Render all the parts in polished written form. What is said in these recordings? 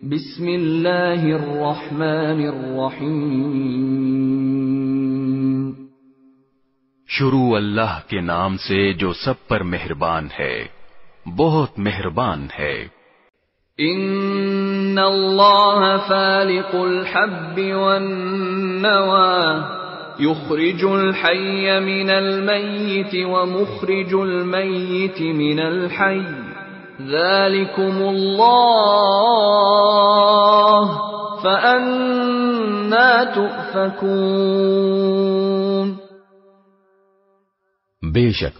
بسم اللہ الرحمن الرحیم شروع اللہ کے نام سے جو سب پر مہربان ہے، بہت مہربان ہے۔ ان اللہ فالق الحب والنوى يخرج الحي من الميت ومخرج الميت من الحي ذلكم اللہ فأنا تؤفكون۔ بے شک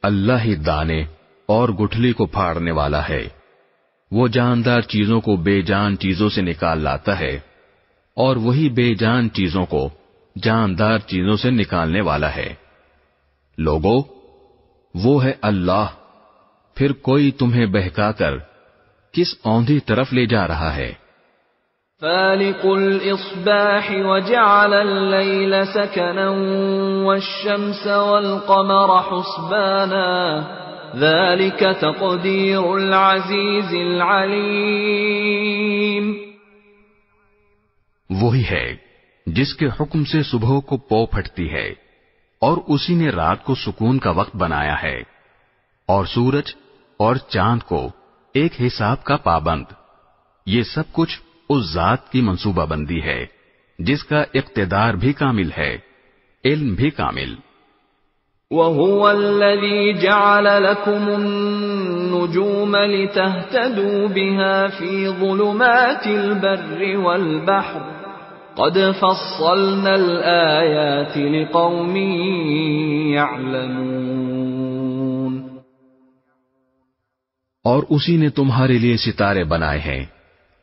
اللہ ہی دانے اور گٹھلی کو پھاڑنے والا ہے، وہ جاندار چیزوں کو بے جان چیزوں سے نکال لاتا ہے، اور وہی بے جان چیزوں کو جاندار چیزوں سے نکالنے والا ہے۔ لوگو، وہ ہے اللہ، پھر کوئی تمہیں بہکا کر کس اوندھی طرف لے جا رہا ہے؟ فالق الإصباح وجعل الليل سكنا والشمس والقمر حسبانا ذلك تقدير العزيز العليم۔ وہی ہے جس کے حکم سے صبح کو پو پھٹتی ہے، اور اسی نے رات کو سکون کا وقت بنایا ہے، اور سورج اور چاند کو ایک حساب کا پابند۔ یہ سب کچھ اس ذات کی منصوبہ بندی ہے جس کا اقتدار بھی کامل ہے، علم بھی کامل۔ وَهُوَ الَّذِي جَعَلَ لَكُمُ النُّجُومَ لِتَهْتَدُوا بِهَا فِي ظُلُمَاتِ الْبَرِّ وَالْبَحْرِ قَدْ فَصَّلْنَا الْآيَاتِ لِقَوْمٍ يَعْلَمُونَ۔ اور اسی نے تمہارے لیے ستارے بنائے ہیں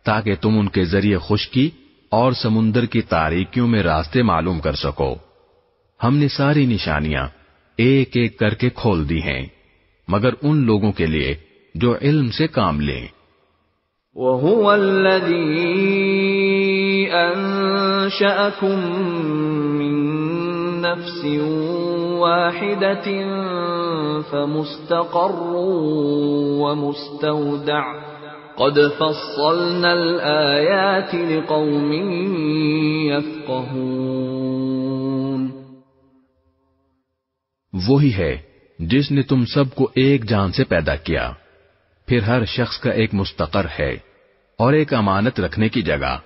تاکہ تم ان کے ذریعے خشکی اور سمندر کی تاریکیوں میں راستے معلوم کر سکو۔ ہم نے ساری نشانیاں ایک ایک کر کے کھول دی ہیں، مگر ان لوگوں کے لیے جو علم سے کام لیں۔ وَهُوَ الَّذِي أَنشَأَكُم مِّن نَّفْسٍ وَاحِدَةٍ فَمُسْتَقَرٌّ وَمُسْتَوْدَعٌ قَدْ فَصَّلْنَا الْآيَاتِ لِقَوْمٍ يَفْقَهُونَ۔ وہی ہے جس نے تم سب کو ایک جان سے پیدا کیا، پھر ہر شخص کا ایک مستقر ہے اور ایک امانت رکھنے کی جگہ۔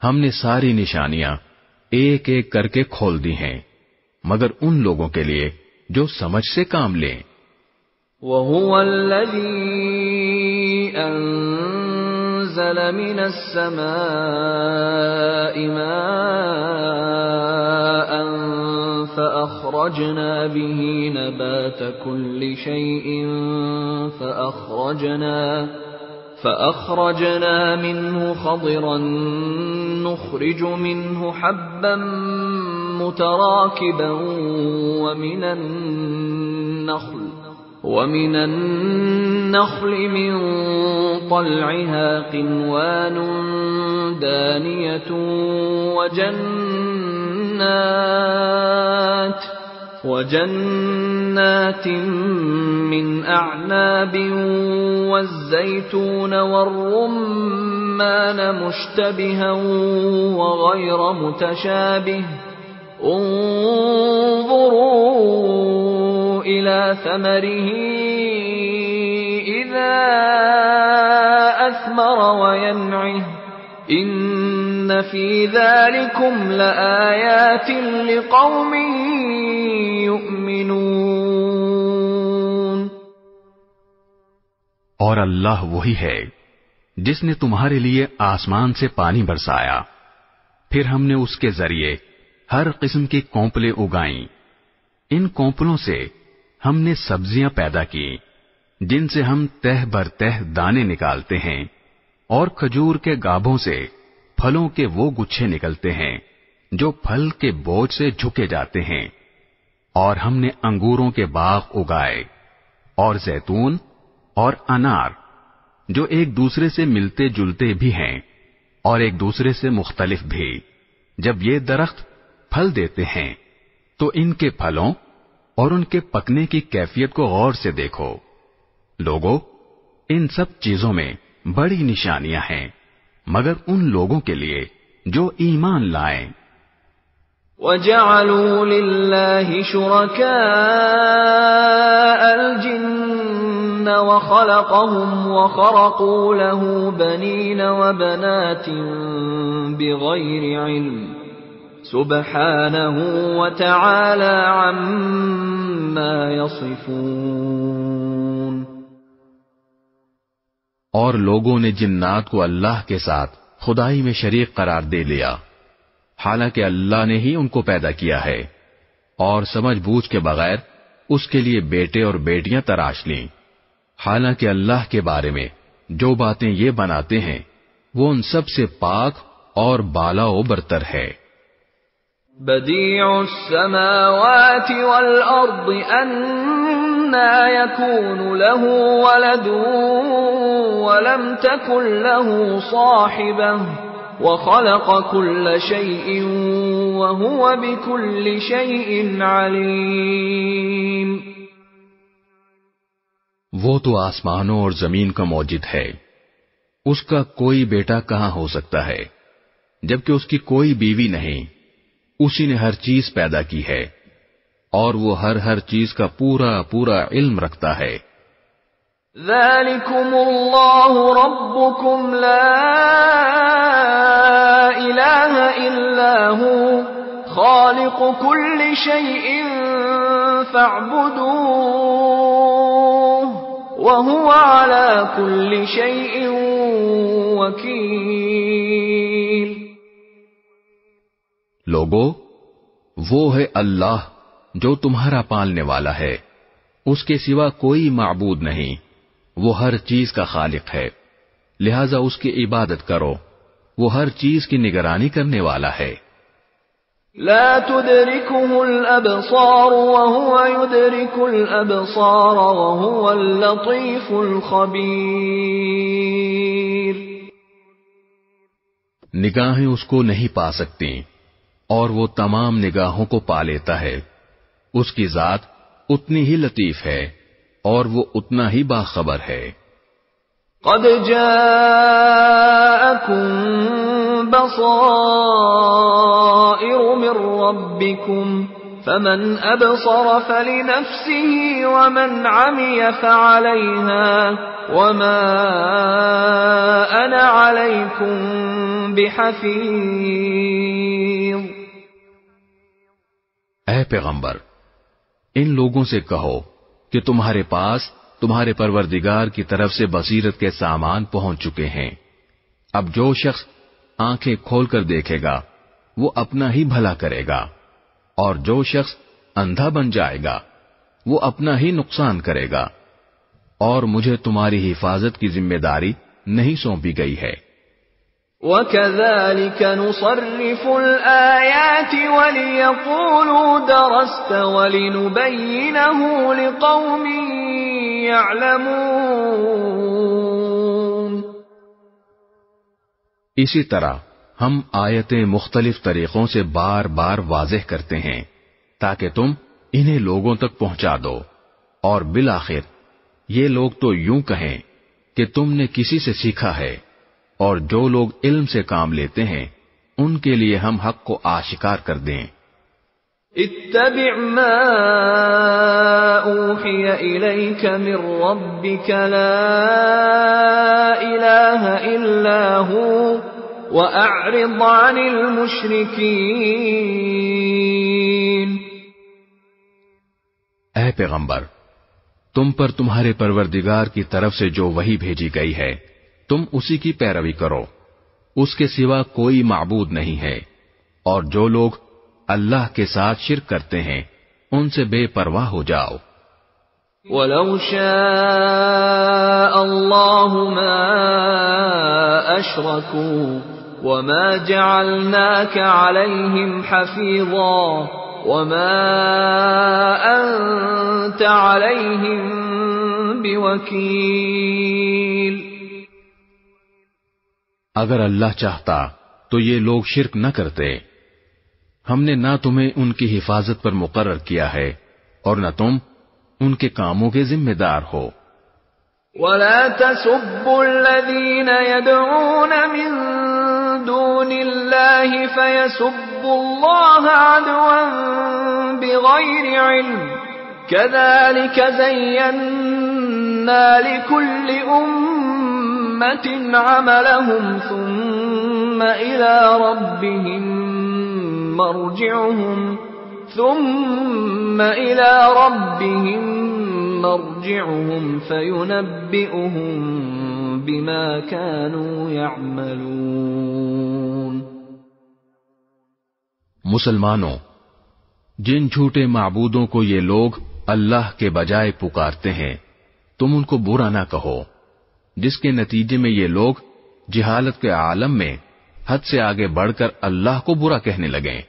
ہم نے ساری نشانیاں ایک ایک کر کے کھول دی ہیں، مگر ان لوگوں کے لیے جو سمجھ سے کام لیں۔ وَهُوَ الَّذِي أَنزَلَ مِنَ السَّمَاءِ مَاءً فَأَخْرَجْنَا بِهِ نَبَاتَ كُلِّ شَيْءٍ فَأَخْرَجْنَا مِنْهُ خَضِرًا نُخْرِجُ مِنْهُ حَبًّا مُتَرَاكِبًا وَمِنَ النَّخْلِ مِنْ طَلْعِهَا قِنْوَانٌ دَانِيَةٌ وَجَنَّاتٍ مِّنْ أَعْنَابٍ وَالزَّيْتُونَ وَالرُّمَّانَ مُشْتَبِهًا وَغَيْرَ مُتَشَابِهٍ انظُرُوا إِلَى ثَمَرِهِ إِذَا أَثْمَرَ وَيَنْعِهِ إِنَّ فِي ذَلِكُمْ لَآيَاتٍ لِقَوْمٍ يُؤْمِنُونَ۔ اور اللہ وہی ہے جس نے تمہارے لیے آسمان سے پانی برسایا، پھر ہم نے اس کے ذریعے ہر قسم کی کونپلیں اگائیں۔ ان کونپلوں سے ہم نے سبزیاں پیدا کی جن سے ہم تہ بر تہ دانے نکالتے ہیں، اور کھجور کے گابھوں سے پھلوں کے وہ گچھے نکلتے ہیں جو پھل کے بوجھ سے جھکے جاتے ہیں۔ اور ہم نے انگوروں کے باغ اگائے اور زیتون اور انار جو ایک دوسرے سے ملتے جلتے بھی ہیں اور ایک دوسرے سے مختلف بھی۔ جب یہ درخت پھل دیتے ہیں تو ان کے پھلوں اور ان کے پکنے کی کیفیت کو غور سے دیکھو۔ لوگو، ان سب چیزوں میں بڑی نشانیاں ہیں، مگر ان لوگوں کے لیے جو ایمان لائیں۔ وَجَعَلُوا لِلَّهِ شُرَكَاءَ الْجِنَّ وَخَلَقَهُمْ وَخَرَقُوا لَهُ بَنِينَ وَبَنَاتٍ بِغَيْرِ عِلْمٍ سُبْحَانَهُ وَتَعَالَى عَمَّا يَصِفُونَ۔ اور لوگوں نے جنات کو اللہ کے ساتھ خدائی میں شریک قرار دے لیا، حالانکہ اللہ نے ہی ان کو پیدا کیا ہے، اور سمجھ بوجھ کے بغیر اس کے لیے بیٹے اور بیٹیاں تراش لیں، حالانکہ اللہ کے بارے میں جو باتیں یہ بناتے ہیں وہ ان سب سے پاک اور بالا و برتر ہے۔ بديع السماوات والأرض أنى يكون له ولد ولم تكن له صاحبة وخلق كل شيء وهو بكل شيء عليم۔ وہ تو آسمانوں اور زمین کا موجد ہے، اس کا کوئی بیٹا کہاں ہو سکتا ہے، جبکہ اس کی کوئی بیوی نہیں، اسی نے ہر چیز پیدا کی ہے، اور وہ ہر چیز کا پورا پورا علم رکھتا ہے۔ ذَلِكُمُ اللَّهُ رَبُّكُمْ لَا إِلَٰهَ إِلَّا هُوَ خَالِقُ كُلِّ شَيْءٍ فَاعْبُدُوهُ وَهُوَ عَلَىٰ كُلِّ شَيْءٍ وَكِيلٌ۔ لوگو، وہ ہے اللہ جو تمہارا پالنے والا ہے، اس کے سوا کوئی معبود نہیں، وہ ہر چیز کا خالق ہے، لہذا اس کی عبادت کرو، وہ ہر چیز کی نگرانی کرنے والا ہے۔ لا تدركه الأبصار وهو يدرك الأبصار وهو اللطيف الخبير۔ نگاہیں اس کو نہیں پا سکتی، اور وہ تمام نگاہوں کو پا لیتا ہے، اس کی ذات اتنی ہی لطیف ہے اور وہ اتنا ہی باخبر ہے۔ قد جاءكم بصائر من ربكم فمن أبصر فلنفسه ومن عمي فعليها وما أنا عليكم بحفيظ۔ اے پیغمبر، ان لوگوں سے کہو کہ تمہارے پاس تمہارے پروردگار کی طرف سے بصیرت کے سامان پہنچ چکے ہیں، اب جو شخص آنکھیں کھول کر دیکھے گا وہ اپنا ہی بھلا کرے گا، اور جو شخص اندھا بن جائے گا وہ اپنا ہی نقصان کرے گا، اور مجھے تمہاری حفاظت کی ذمہ داری نہیں سونپی گئی ہے۔ وَكَذَلِكَ نُصَرِّفُ الْآيَاتِ وَلِيَقُولُوا دَرَسْتَ وَلِنُبَيِّنَهُ لِقَوْمٍ يَعْلَمُونَ۔ اسی طرح ہم آیتیں مختلف طریقوں سے بار بار واضح کرتے ہیں تاکہ تم انہیں لوگوں تک پہنچا دو، اور بالآخر یہ لوگ تو یوں کہیں کہ تم نے کسی سے سیکھا ہے، اور جو لوگ علم سے کام لیتے ہیں ان کے لیے ہم حق کو آشکار کر دیں۔ اتبع ما اوحی الیک من ربک لا الہ الا ہو واعرض عن المشرکین۔ اے پیغمبر، تم پر تمہارے پروردگار کی طرف سے جو وحی بھیجی گئی ہے تم اسی کی پیروی کرو، اس کے سوا کوئی معبود نہیں ہے، اور جو لوگ اللہ کے ساتھ شرک کرتے ہیں ان سے بے پرواہ ہو جاؤ۔ وَلَوْ شَاءَ اللَّهُ مَا أَشْرَكُوا وَمَا جَعَلْنَاكَ عَلَيْهِمْ حَفِيظًا وَمَا أَنْتَ عَلَيْهِمْ بِوَكِيلٍ۔ اگر اللہ چاہتا تو یہ لوگ شرک نہ کرتے، ہم نے نہ تمہیں ان کی حفاظت پر مقرر کیا ہے اور نہ تم ان کے کاموں کے ذمہ دار ہو۔ وَلَا تَسُبُّوا الَّذِينَ يَدْعُونَ مِن الله فيسبوا الله عدوا بغير علم كذلك زينا لكل أمة عملهم ثم إلى ربهم مرجعهم فينبئهم بما كانوا يعملون. مسلمانوں، جن جھوٹے معبودوں کو یہ لوگ اللہ کے بجائے پکارتے ہیں تم ان کو برا نہ کہو، جس کے نتیجے میں یہ لوگ جہالت کے عالم میں حد سے آگے بڑھ کر اللہ کو برا کہنے لگیں.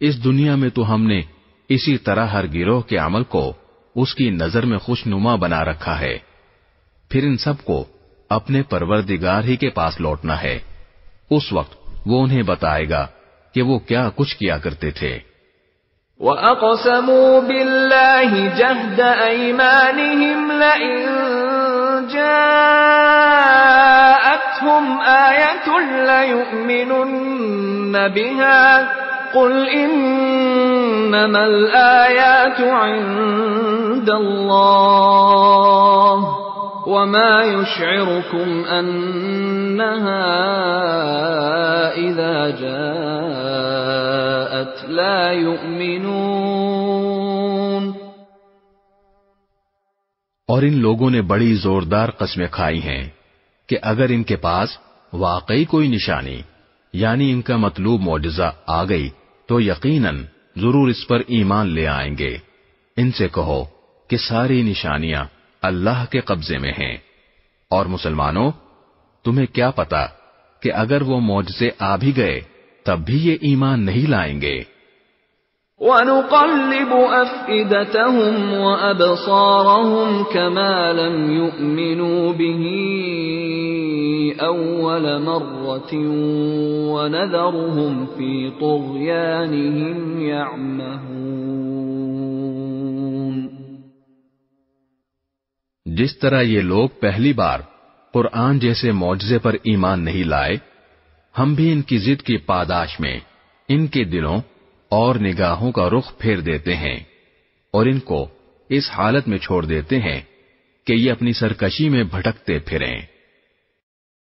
اس دنیا میں تو ہم نے اسی طرح ہر گروہ کے عمل کو اس کی نظر میں خوشنما بنا رکھا ہے، پھر ان سب کو اپنے پروردگار ہی کے پاس لوٹنا ہے. اس وقت وہ انہیں بتائے گا کہ وہ کیا کچھ کیا کرتے تھے. وَأَقْسَمُوا بِاللَّهِ جَهْدَ أَيْمَانِهِمْ لَئِن جَاءَتْهُمْ آيَةٌ لَّيُؤْمِنُنَّ بِهَا قُلْ إِنَّمَا الْآيَاتُ عِندَ اللَّهِ وَمَا يُشْعِرُكُمْ أَنَّهَا إِذَا جَاءَتْ لَا يُؤْمِنُونَ. اور ان لوگوں نے بڑی زوردار قسمیں کھائی ہیں کہ اگر ان کے پاس واقعی کوئی نشانی یعنی ان کا مطلوب معجزہ آ گئی تو یقیناً ضرور اس پر ایمان لے آئیں گے. ان سے کہو کہ ساری نشانیاں اللہ کے قبضے میں ہیں. اور مسلمانوں، تمہیں کیا پتا کہ اگر وہ معجزے آ بھی گئے تب بھی یہ ایمان نہیں لائیں گے. وَنُقَلِّبُ أَفْئِدَتَهُمْ وَأَبْصَارَهُمْ كَمَا لَمْ يُؤْمِنُوا بِهِ أَوَّلَ مَرَّةٍ وَنَذَرُهُمْ فِي طُغْيَانِهِمْ يَعْمَهُونَ. جس طرح یہ لوگ پہلی بار قرآن جیسے معجزے پر ایمان نہیں لائے، ہم بھی ان کی ضد کی پاداش میں ان کے دلوں اور نگاہوں کا رخ پھیر دیتے ہیں اور ان کو اس حالت میں چھوڑ دیتے ہیں کہ یہ اپنی سرکشی میں بھٹکتے پھریں.